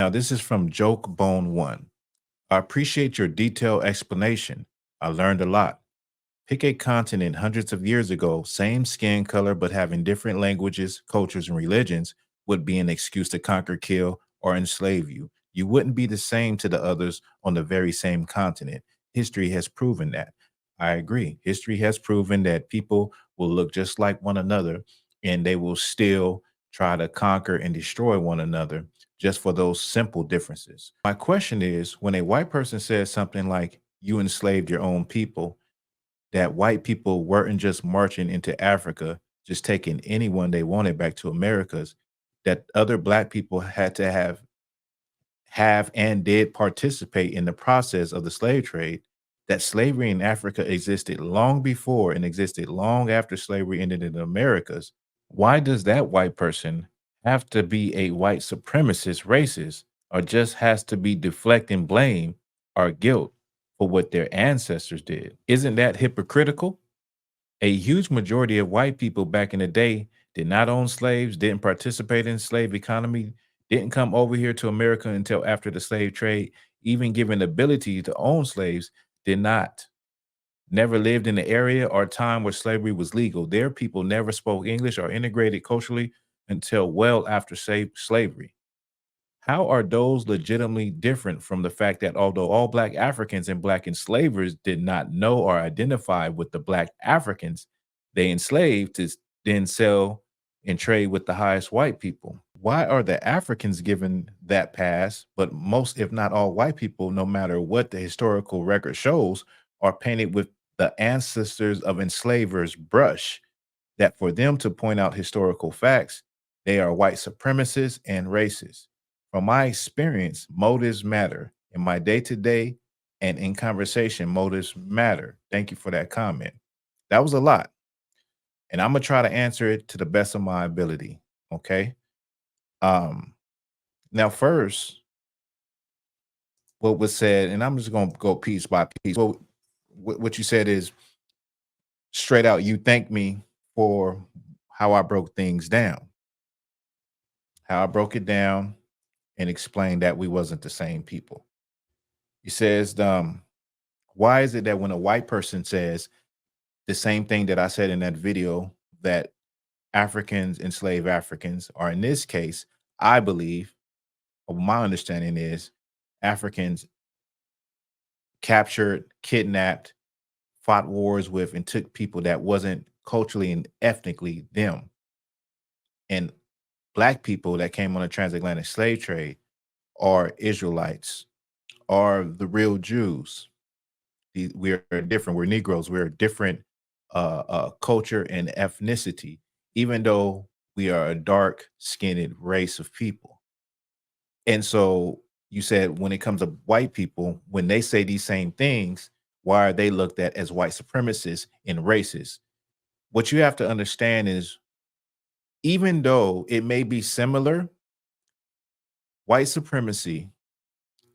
Now, this is from Joke Bone One. I appreciate your detailed explanation. I learned a lot. Pick a continent hundreds of years ago, same skin color, but having different languages, cultures, and religions would be an excuse to conquer, kill, or enslave you. You wouldn't be the same to the others on the very same continent. History has proven that. I agree. History has proven that people will look just like one another and they will still try to conquer and destroy one another just for those simple differences. My question is, when a white person says something like, you enslaved your own people, that white people weren't just marching into Africa, just taking anyone they wanted back to Americas, that other black people had to have and did participate in the process of the slave trade, that slavery in Africa existed long before and existed long after slavery ended in the Americas. Why does that white person have to be a white supremacist racist, or just has to be deflecting blame or guilt for what their ancestors did? Isn't that hypocritical? A huge majority of white people back in the day did not own slaves, didn't participate in the slave economy, didn't come over here to America until after the slave trade, even given the ability to own slaves, did not. Never lived in the area or time where slavery was legal. Their people never spoke English or integrated culturally until well after slavery. How are those legitimately different from the fact that although all Black Africans and Black enslavers did not know or identify with the Black Africans they enslaved to then sell and trade with the highest white people? Why are the Africans given that pass, but most, if not all, white people, no matter what the historical record shows, are painted with the ancestors of enslavers brush, that for them to point out historical facts, they are white supremacists and racists? From my experience, motives matter. In my day to day and in conversation, motives matter. Thank you for that comment. That was a lot. And I'm going to try to answer it to the best of my ability. Okay. Um, Now, first, what was said, and I'm just going to go piece by piece. Well, what you said is straight out, you thank me for how I broke things down, how I broke it down and explained that we wasn't the same people. He says, why is it that when a white person says the same thing that I said in that video, that Africans enslave Africans, or in this case, I believe, or my understanding is, Africans captured, kidnapped, fought wars with, and took people that wasn't culturally and ethnically them. And Black people that came on the transatlantic slave trade are Israelites, are the real Jews. We're different. We're Negroes. We're a different culture and ethnicity, even though we are a dark skinned race of people. And so you said when it comes to white people, when they say these same things, why are they looked at as white supremacists and racists? What you have to understand is, even though it may be similar, white supremacy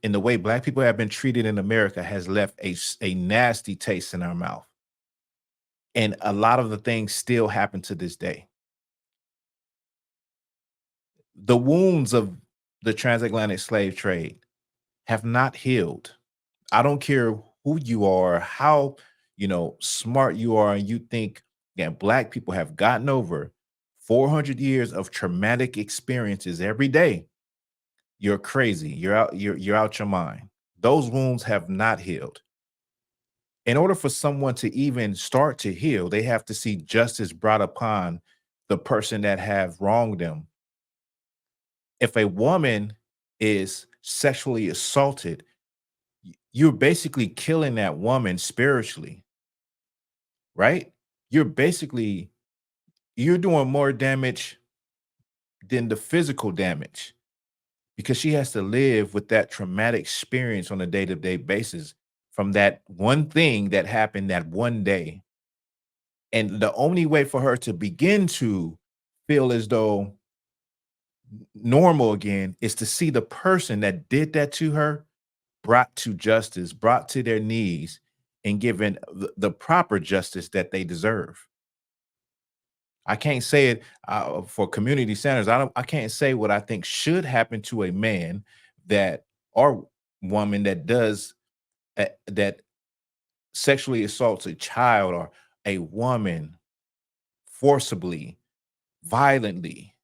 and the way Black people have been treated in America has left a nasty taste in our mouth. And a lot of the things still happen to this day. The wounds of the transatlantic slave trade have not healed. I don't care who you are, how smart you are, and you think that Black people have gotten over 400 years of traumatic experiences every day. You're crazy. You're out your mind. Those wounds have not healed. In order for someone to even start to heal, they have to see justice brought upon the person that have wronged them. If a woman is sexually assaulted, you're basically killing that woman spiritually, right? You're doing more damage than the physical damage, because she has to live with that traumatic experience on a day-to-day basis from that one thing that happened that one day. And the only way for her to begin to feel as though normal again is to see the person that did that to her brought to justice, brought to their knees, and given the proper justice that they deserve. I can't say it for community centers. I can't say what I think should happen to a man that or woman that does that sexually assaults a child or a woman forcibly, violently,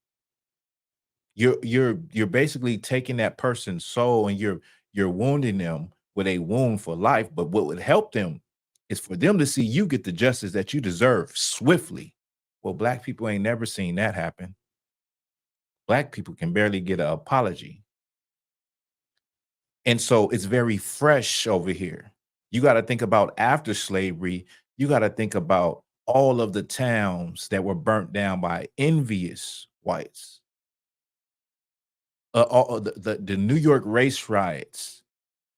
you're basically taking that person's soul and you're wounding them with a wound for life. But what would help them is for them to see you get the justice that you deserve swiftly. Well, black people ain't never seen that happen. Black people can barely get an apology. And so it's very fresh over here. You got to think about after slavery, you got to think about all of the towns that were burnt down by envious whites. All the New York race riots,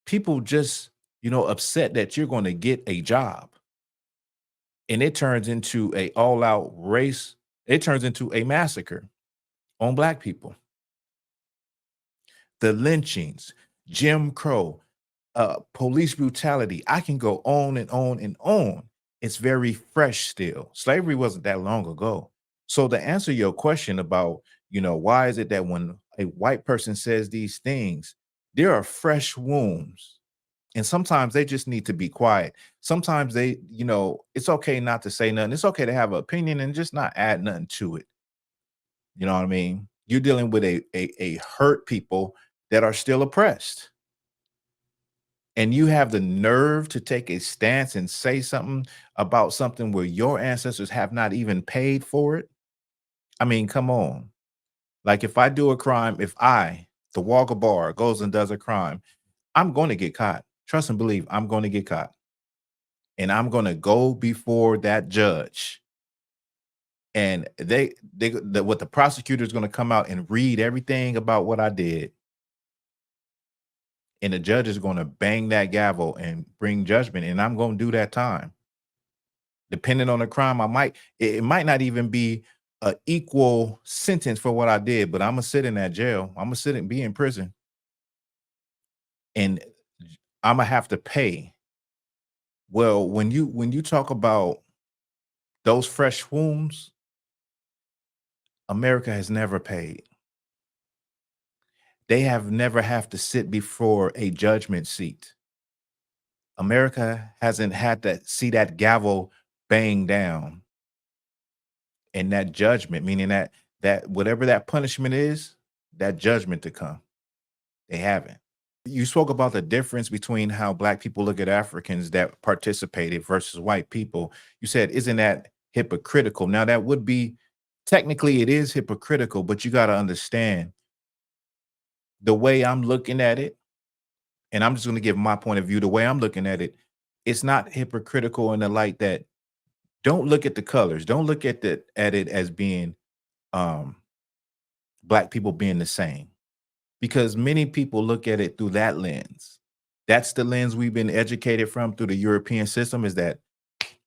people just, upset that you're going to get a job. And it turns into a all out race, it turns into a massacre on black people. The lynchings, Jim Crow, police brutality. I can go on and on and on. It's very fresh still. Slavery wasn't that long ago. So to answer your question about, why is it that when a white person says these things, there are fresh wounds. And sometimes they just need to be quiet. Sometimes it's okay not to say nothing. It's okay to have an opinion and just not add nothing to it. You know what I mean? You're dealing with a hurt people that are still oppressed. And you have the nerve to take a stance and say something about something where your ancestors have not even paid for it. I mean, come on. Like if I do a crime, if Thawahgabar, goes and does a crime, I'm going to get caught. Trust and believe I'm going to get caught. And I'm going to go before that judge. And what the prosecutor is going to come out and read everything about what I did. And the judge is going to bang that gavel and bring judgment. And I'm going to do that time. Depending on the crime, it might not even be an equal sentence for what I did, but I'm gonna sit in that jail. I'm gonna sit and be in prison, and I'm gonna have to pay. Well, when you talk about those fresh wounds, America has never paid. They have never have to sit before a judgment seat. America hasn't had to see that gavel bang down and that judgment, meaning that whatever that punishment is, that judgment to come. They haven't. You spoke about the difference between how black people look at Africans that participated versus white people. You said, isn't that hypocritical? Now that would be technically it is hypocritical, but you got to understand the way I'm looking at it, and I'm just going to give my point of view. The way I'm looking at it, it's not hypocritical in the light that don't look at the colors. Don't look at it as being um black people being the same because many people look at it through that lens. That's the lens we've been educated from through the European system is that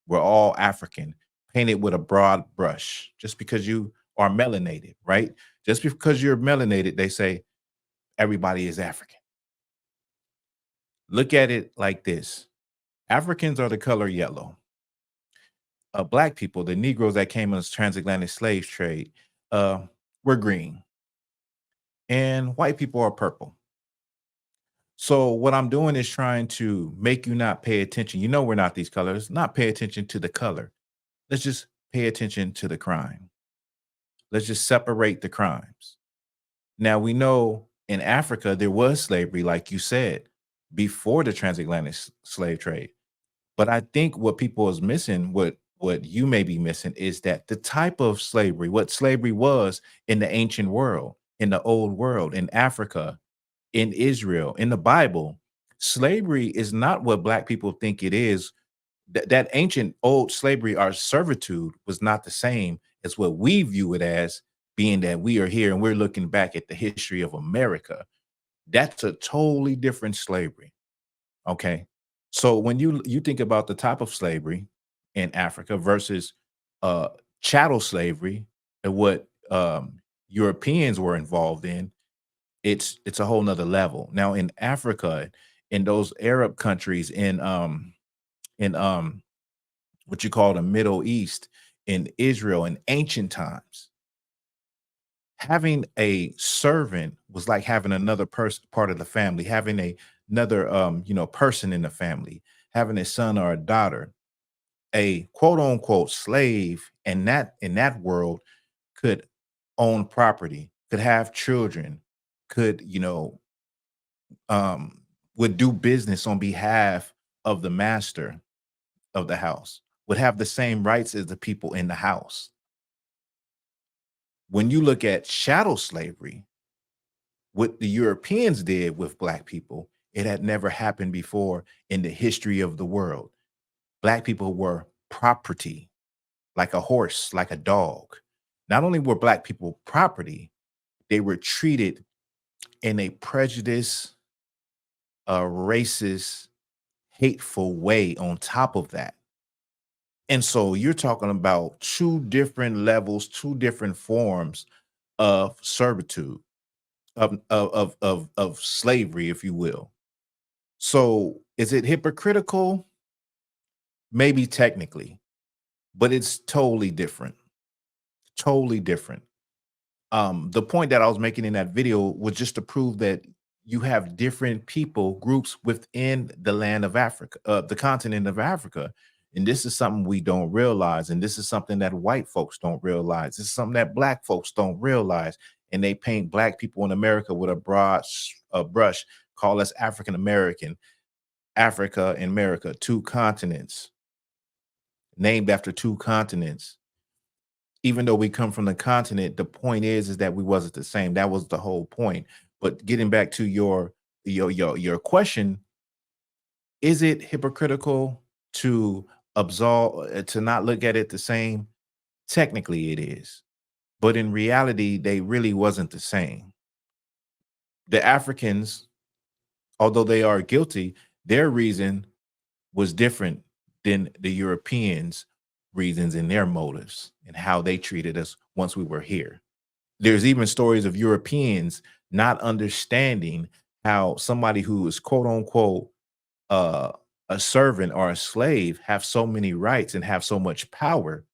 we're all African, painted with a broad brush. Just because you are melanated, right? Just because you're melanated, they say everybody is African. Look at it like this. Africans are the color yellow. Black people, the Negroes that came in the transatlantic slave trade, were green. And white people are purple. So what I'm doing is trying to make you not pay attention. You know we're not these colors. Not pay attention to the color. Let's just pay attention to the crime. Let's just separate the crimes. Now we know in Africa there was slavery, like you said, before the transatlantic slave trade. But I think what people is missing, what you may be missing, is that the type of slavery, what slavery was in the ancient world, in the old world, in Africa, in Israel, in the Bible, slavery is not what black people think it is. That ancient old slavery, our servitude, was not the same as what we view it as, being that we are here and we're looking back at the history of America. That's a totally different slavery. Okay. So when you think about the type of slavery in Africa versus uh chattel slavery and what Europeans were involved in, it's a whole nother level. Now in Africa, in those Arab countries, in what you call the Middle East, in Israel, in ancient times, Having a servant was like having another person part of the family, having another person in the family, having a son or a daughter. A quote unquote slave in that world could own property, could have children, could um would do business on behalf of the master of the house, would have the same rights as the people in the house. When you look at chattel slavery, what the Europeans did with black people, it had never happened before in the history of the world. Black people were property, like a horse, like a dog. Not only were black people property, they were treated in a prejudiced, racist, hateful way on top of that. And so you're talking about two different levels, two different forms of servitude, of slavery, if you will. So is it hypocritical? Maybe technically, but it's totally different. Totally different. The point that I was making in that video was just to prove that you have different people groups within the land of Africa, the continent of Africa. And this is something we don't realize. And this is something that white folks don't realize. This is something that black folks don't realize. And they paint black people in America with a broad brush, call us African American, Africa and America, two continents, named after two continents. Even though we come from the continent, the point is that we wasn't the same. That was the whole point. But getting back to your question, is it hypocritical to absolve to not look at it the same? Technically it is. But in reality, they really wasn't the same. The Africans, although they are guilty, their reason was different than the Europeans' reasons and their motives and how they treated us once we were here. There's even stories of Europeans not understanding how somebody who is quote unquote uh, a servant or a slave have so many rights and have so much power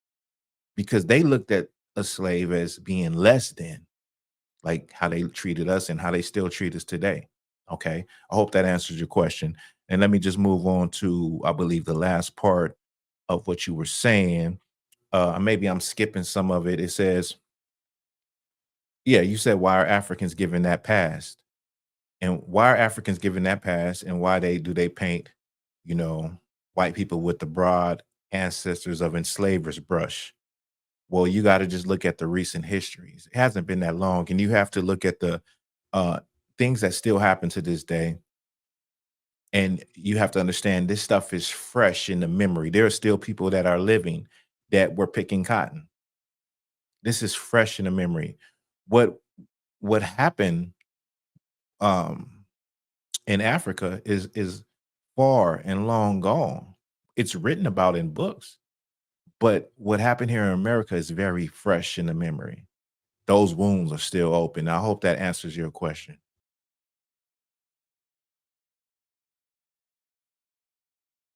because they looked at a slave as being less than, like how they treated us and how they still treat us today. Okay. I hope that answers your question. And let me just move on to, I believe, the last part of what you were saying. Maybe I'm skipping some of it. It says, yeah, you said, why are Africans given that past? And why are Africans given that past? And why they paint, you know, white people with the broad ancestors of enslavers brush? Well, you got to just look at the recent histories. It hasn't been that long. And you have to look at the uh, things that still happen to this day. And you have to understand this stuff is fresh in the memory. There are still people that are living that were picking cotton. This is fresh in the memory. What what happened um, in Africa is far and long gone. It's written about in books, but what happened here in America is very fresh in the memory. Those wounds are still open. I hope that answers your question.